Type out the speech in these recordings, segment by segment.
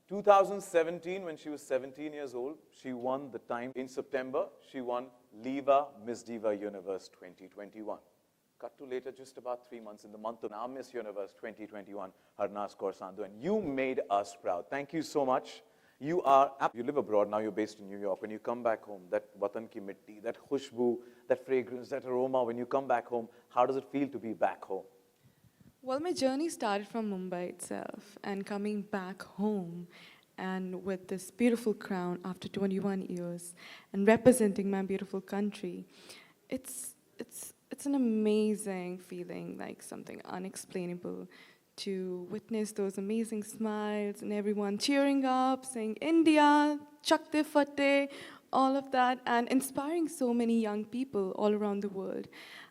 2017, when she was 17 years old, she won the time. In September, she won Liva Miss Diva Universe 2021. Cut to later, just about 3 months in the month of now, Miss Universe 2021, HARNAAZ Kaur Sandhu. And you made us proud. Thank you so much. You live abroad, now you're based in New York. When you come back home, that watan ki mitti, that khushboo, that fragrance, that aroma, when you come back home, how does it feel to be back home? Well, my journey started from Mumbai itself, and coming back home and with this beautiful crown after 21 years and representing my beautiful country, it's an amazing feeling, like something unexplainable, to witness those amazing smiles and everyone cheering up, saying India, Chakte Fatte, all of that, and inspiring so many young people all around the world.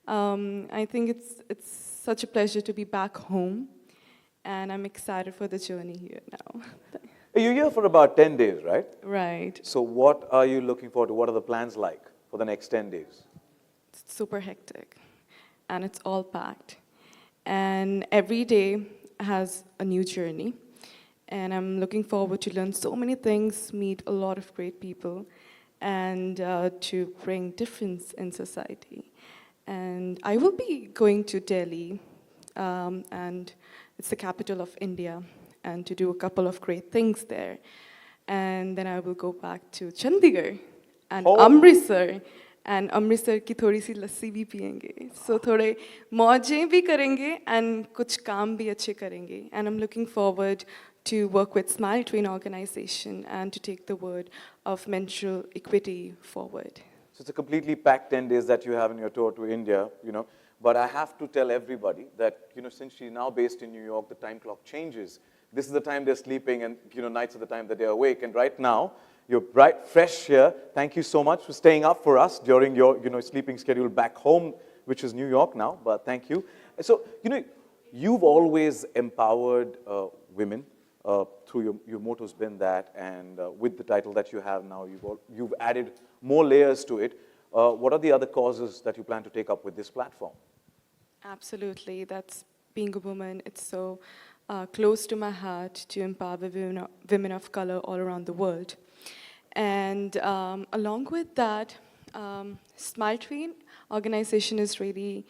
I think it's such a pleasure to be back home, and I'm excited for the journey here now. You're here for about 10 days, right? Right. So what are you looking forward to? What are the plans like for the next 10 days? It's super hectic, and it's all packed. And every day has a new journey, and I'm looking forward to learn so many things, meet a lot of great people, and to bring difference in society. And I will be going to Delhi, and it's the capital of India, and to do a couple of great things there. And then I will go back to Chandigarh and Amritsar, and Amritsar की थोड़ी सी लस्सी भी पियेंगे. So थोड़े मौजें भी करेंगे and कुछ काम भी अच्छे करेंगे. And I'm looking forward to work with Smile Train organization and to take the word of menstrual equity forward. So it's a completely packed 10 days that you have in your tour to India, But I have to tell everybody that, since she's now based in New York, the time clock changes. This is the time they're sleeping, and, nights are the time that they're awake. And right now, you're bright, fresh here. Thank you so much for staying up for us during your, sleeping schedule back home, which is New York now, but thank you. So, you've always empowered women through your motto's been that, and with the title that you have now, you've added more layers to it. What are the other causes that you plan to take up with this platform? Absolutely, that's being a woman. It's so close to my heart to empower women of color all around the world. And along with that, Smile Train organization is really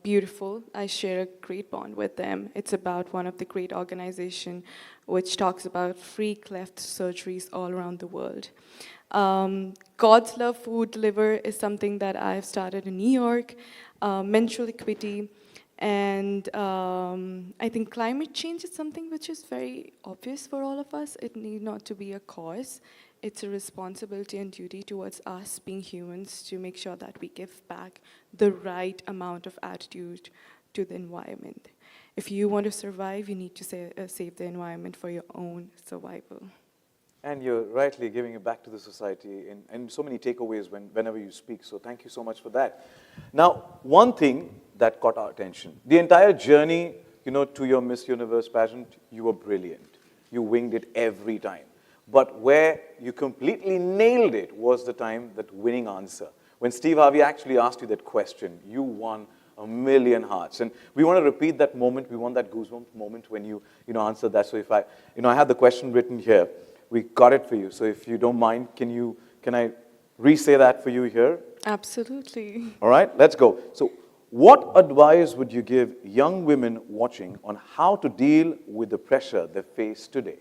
beautiful. I share a great bond with them. It's about one of the great organizations which talks about free cleft surgeries all around the world. God's Love Food Deliver is something that I've started in New York, menstrual equity, and I think climate change is something which is very obvious for all of us. It need not to be a cause. It's a responsibility and duty towards us being humans to make sure that we give back the right amount of attitude to the environment. If you want to survive, you need to save the environment for your own survival. And you're rightly giving it back to the society in so many takeaways whenever you speak. So thank you so much for that. Now, one thing that caught our attention, the entire journey, to your Miss Universe pageant, you were brilliant. You winged it every time. But where you completely nailed it was the time, that winning answer. When Steve Harvey actually asked you that question, you won 1,000,000 hearts. And we want to repeat that moment. We want that goosebump moment when you answered that. So if I had the question written here. We got it for you. So if you don't mind, can I re-say that for you here? Absolutely. All right, let's go. So what advice would you give young women watching on how to deal with the pressure they face today?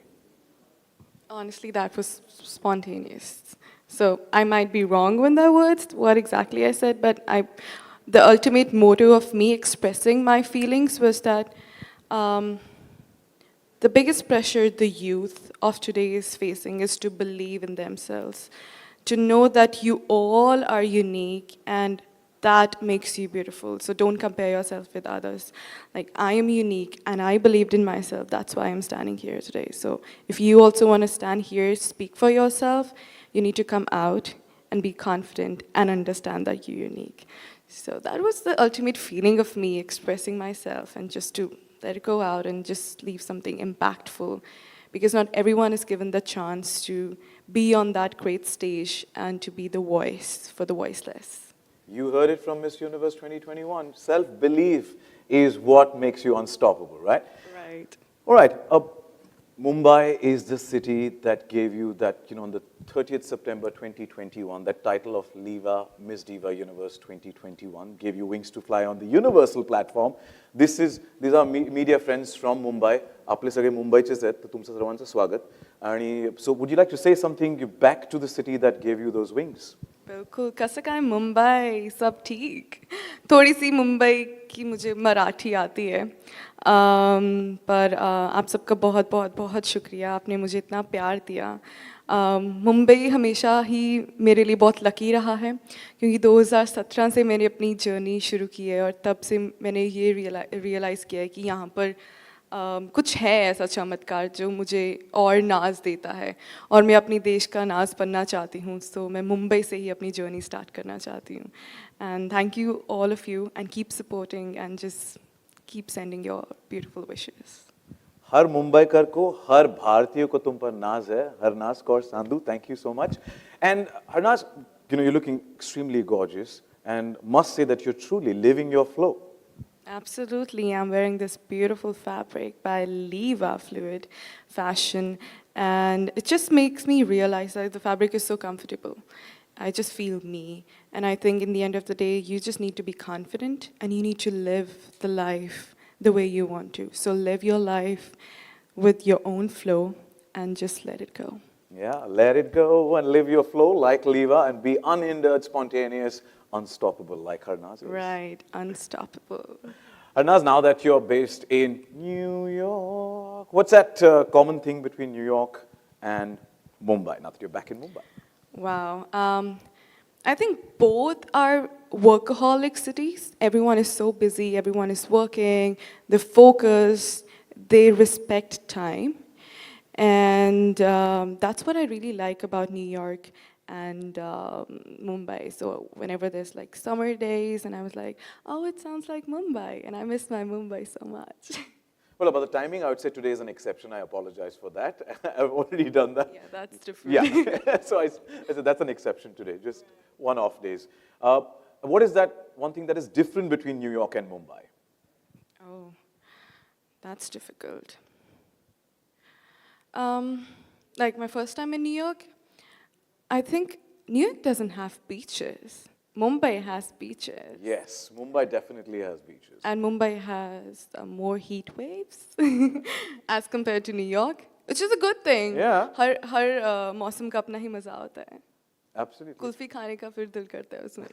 Honestly, that was spontaneous. So I might be wrong with the words, what exactly I said, but the ultimate motto of me expressing my feelings was that the biggest pressure the youth of today is facing is to believe in themselves, to know that you all are unique and that makes you beautiful. So don't compare yourself with others. Like, I am unique and I believed in myself. That's why I'm standing here today. So if you also want to stand here, speak for yourself, you need to come out and be confident and understand that you're unique. So that was the ultimate feeling of me expressing myself, and just to let it go out and just leave something impactful, because not everyone is given the chance to be on that great stage and to be the voice for the voiceless. You heard it from Miss Universe 2021. Self-belief is what makes you unstoppable, right? Right. All right. Mumbai is the city that gave you that, on the 30th September 2021, that title of Liva Miss Diva Universe 2021 gave you wings to fly on the universal platform. These are media friends from Mumbai. आपले सगळे मुंबईचेच आहेत, तर तुमचं सर्वांचं स्वागत. आणि so would you like to say something back to the city that gave you those wings? बिल्कुल कसं काय मुंबई सब ठीक थोड़ी सी मुंबई की मुझे मराठी आती है पर आप सबका बहुत बहुत बहुत शुक्रिया आपने मुझे इतना प्यार दिया मुंबई हमेशा ही मेरे लिए बहुत लकी रहा है क्योंकि 2017 से मैंने अपनी जर्नी शुरू की है और तब से मैंने ये रियलाइज़ किया है कि यहाँ पर कुछ है ऐसा चमत्कार जो मुझे और नाज देता है और मैं अपनी देश का नाज बनना चाहती हूँ सो मैं मुंबई से ही अपनी जर्नी स्टार्ट करना चाहती हूँ and thank you all of you and keep supporting and just keep sending your beautiful wishes हर मुंबईकर को, हर भारतीय को तुम पर नाज है. Harnaaz Kaur Sandhu, thank you so much. And Harnaaz, you're looking extremely gorgeous and must say that you're truly living your flow. Absolutely, I'm wearing this beautiful fabric by Liva Fluid Fashion, and it just makes me realize that the fabric is so comfortable. I just feel me, and I think in the end of the day, you just need to be confident, and you need to live the life the way you want to. So live your life with your own flow, and just let it go. Yeah, let it go and live your flow like Liva and be unhindered, spontaneous, unstoppable like Harnaaz is. Right, unstoppable. Harnaaz, now that you're based in New York, what's that common thing between New York and Mumbai, now that you're back in Mumbai? Wow. I think both are workaholic cities. Everyone is so busy, everyone is working, they're focused, they respect time. And that's what I really like about New York and Mumbai. So whenever there's like summer days and I was like, oh, it sounds like Mumbai, and I miss my Mumbai so much. Well, about the timing, I would say today is an exception. I apologize for that. I've already done that. Yeah, that's different. Yeah, so I said that's an exception today, just one-off days. What is that one thing that is different between New York and Mumbai? Oh, that's difficult. Like my first time in New York, I think New York doesn't have beaches. Mumbai has beaches. Yes, Mumbai definitely has beaches. And Mumbai has more heat waves as compared to New York, which is a good thing. Yeah. हर मौसम का अपना ही मजा होता है. Absolutely. Kulfi खाने का फिर दिल करता है उसमें.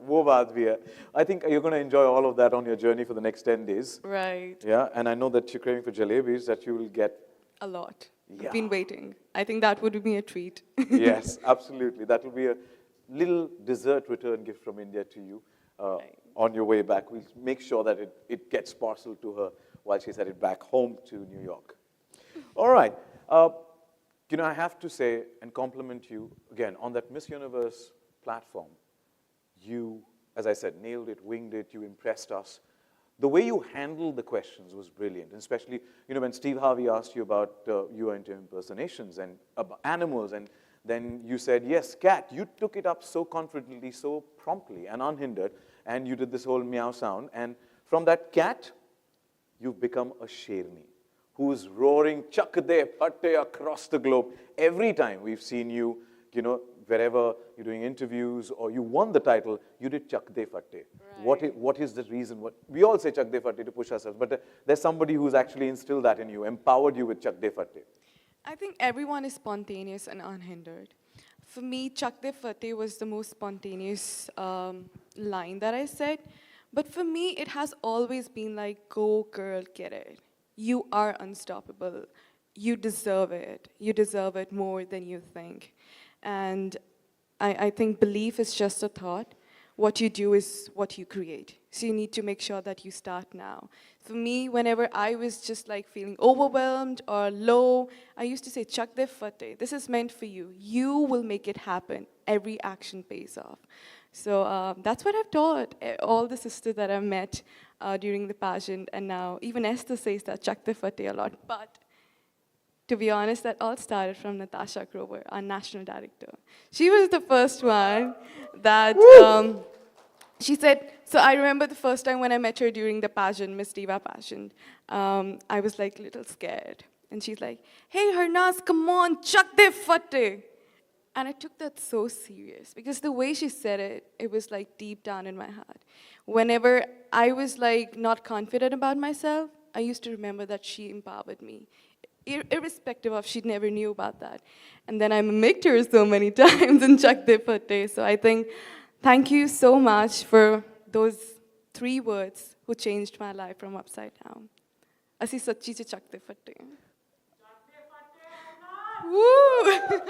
वो बात भी है. I think you're going to enjoy all of that on your journey for the next 10 days. Right. Yeah, and I know that you're craving for jalebis that you will get. A lot. Yeah. I've been waiting. I think that would be a treat. Yes, absolutely. That will be a little dessert return gift from India to you on your way back. We'll make sure that it gets parceled to her while she's headed back home to New York. All right. I have to say and compliment you again on that Miss Universe platform. You, as I said, nailed it, winged it, you impressed us. The way you handled the questions was brilliant, and especially, when Steve Harvey asked you about your impersonations and about animals, and then you said, yes, cat. You took it up so confidently, so promptly and unhindered, and you did this whole meow sound. And from that cat, you've become a sherni who's roaring chak de patte across the globe. Every time we've seen you, wherever you're doing interviews or you won the title, you did chak de fatte. Right. What is the reason? We all say chak de fatte to push ourselves, but there's somebody who's actually instilled that in you, empowered you with chak de fatte. I think everyone is spontaneous and unhindered. For me, chak de fatte was the most spontaneous line that I said. But for me, it has always been like, go girl, get it. You are unstoppable. You deserve it. You deserve it more than you think. And I think belief is just a thought. What you do is what you create. So you need to make sure that you start now. For me, whenever I was just like feeling overwhelmed or low, I used to say, chak de fatte. This is meant for you. You will make it happen. Every action pays off. So that's what I've taught all the sisters that I've met during the pageant. And now even Esther says that chak de fatte a lot. But to be honest, that all started from Natasha Grover, our national director. She was the first one that, she said, so I remember the first time when I met her during the pageant, Miss Diva pageant, I was like a little scared. And she's like, hey, Harnaaz, come on, chak de fatte. And I took that so serious because the way she said it, it was like deep down in my heart. Whenever I was like not confident about myself, I used to remember that she empowered me, irrespective of she never knew about that. And then I mimicked her so many times in Chak De Fatte. So I think, thank you so much for those 3 words who changed my life from upside down. Asi sachi ch Chak De Fatte. Woo!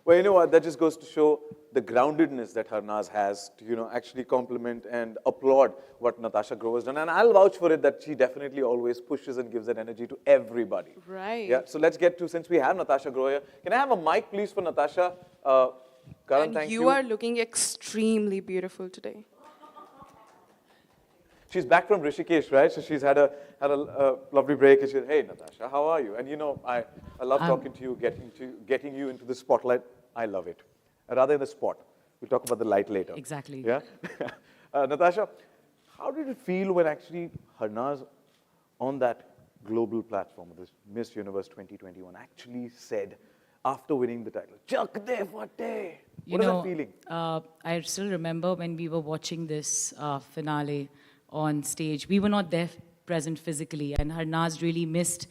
Well, you know what? That just goes to show the groundedness that HARNAAZ has to, actually compliment and applaud what Natasha Grover has done. And I'll vouch for it that she definitely always pushes and gives that energy to everybody. Right. Yeah. So let's get to, since we have Natasha Grover here, can I have a mic, please, for Natasha? Karan, And thank you. you are looking extremely beautiful today. She's back from Rishikesh, right? So she's had a lovely break. And she said, hey, Natasha, how are you? And I love talking to you, getting you into the spotlight. I love it. Rather than the spot. We'll talk about the light later. Exactly. Yeah? Natasha, how did it feel when actually HARNAAZ on that global platform, this Miss Universe 2021, actually said, after winning the title, Chak de fatte? What is that feeling? I still remember when we were watching this finale on stage. We were not there present physically, and HARNAAZ really missed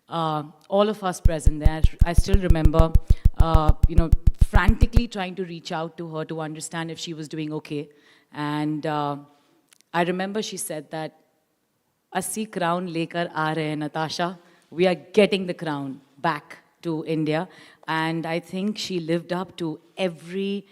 all of us present there. I still remember, frantically trying to reach out to her to understand if she was doing okay. And I remember she said that, "Assi crown lekar aa rahe hain, Natasha. We are getting the crown back to India." And I think she lived up to every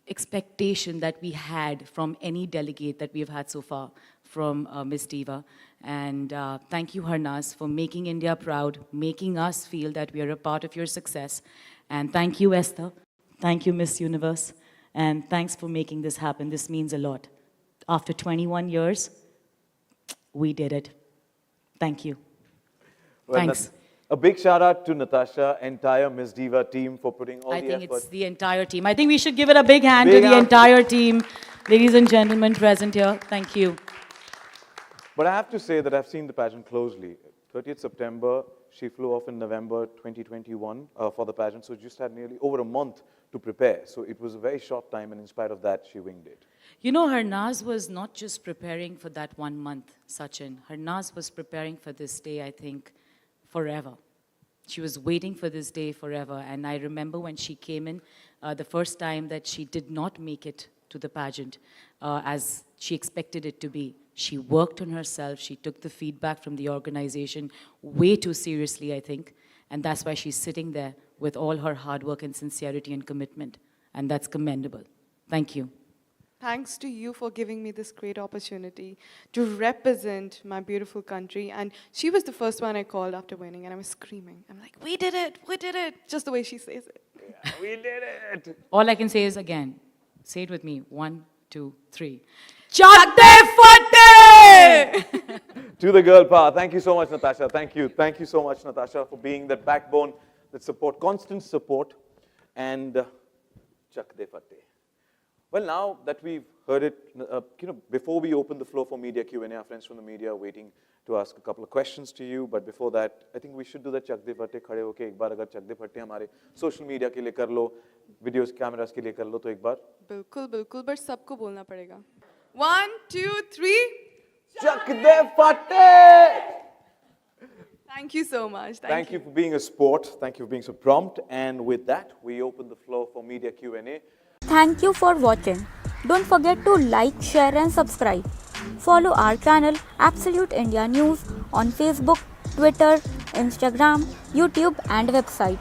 expectation that we had from any delegate that we have had so far from Miss Diva. And thank you, HARNAAZ, for making India proud, making us feel that we are a part of your success. And thank you, Esther. Thank you, Miss Universe. And thanks for making this happen. This means a lot. After 21 years, we did it. Thank you. Well, Thanks. A big shout out to Natasha, entire Miss Diva team for putting all the effort. I think it's the entire team. I think we should give it a big hand to the entire team. Ladies and gentlemen present here, thank you. But I have to say that I've seen the pageant closely. 30th September, she flew off in November 2021 for the pageant, so just had nearly over a month to prepare. So it was a very short time, and in spite of that, she winged it. You know, HARNAAZ was not just preparing for that 1 month, Sachin. HARNAAZ was preparing for this day, I think, forever. She was waiting for this day forever. And I remember when she came in, the first time that she did not make it to the pageant as she expected it to be. She worked on herself. She took the feedback from the organization way too seriously, I think. And that's why she's sitting there with all her hard work and sincerity and commitment. And that's commendable. Thank you. Thanks to you for giving me this great opportunity to represent my beautiful country. And she was the first one I called after winning, and I was screaming. I'm like, we did it, just the way she says it. Yeah, we did it. All I can say is, again, say it with me. 1, 2, 3. Chak de fatte! To the girl power. Thank you so much, Natasha. Thank you. Thank you so much, Natasha, for being that backbone, that support, constant support, and Chak de fatte. Well, now that we've heard it, before we open the floor for media Q&A, our friends from the media are waiting to ask a couple of questions to you. But before that, I think we should do the Chak de fatte. खड़े होके एक बार अगर Chak de fatte हमारे social media के लिए कर लो, videos, cameras के लिए कर लो तो एक बार. बिल्कुल, बिल्कुल, but सबको बोलना पड़ेगा. 1, 2, 3. Chak de fatte! Thank you so much. Thank you for being a sport. Thank you for being so prompt. And with that, we open the floor for media Q&A. Thank you for watching. Don't forget to like, share and subscribe. Follow our channel Absolute India News on Facebook, Twitter, Instagram, YouTube and website.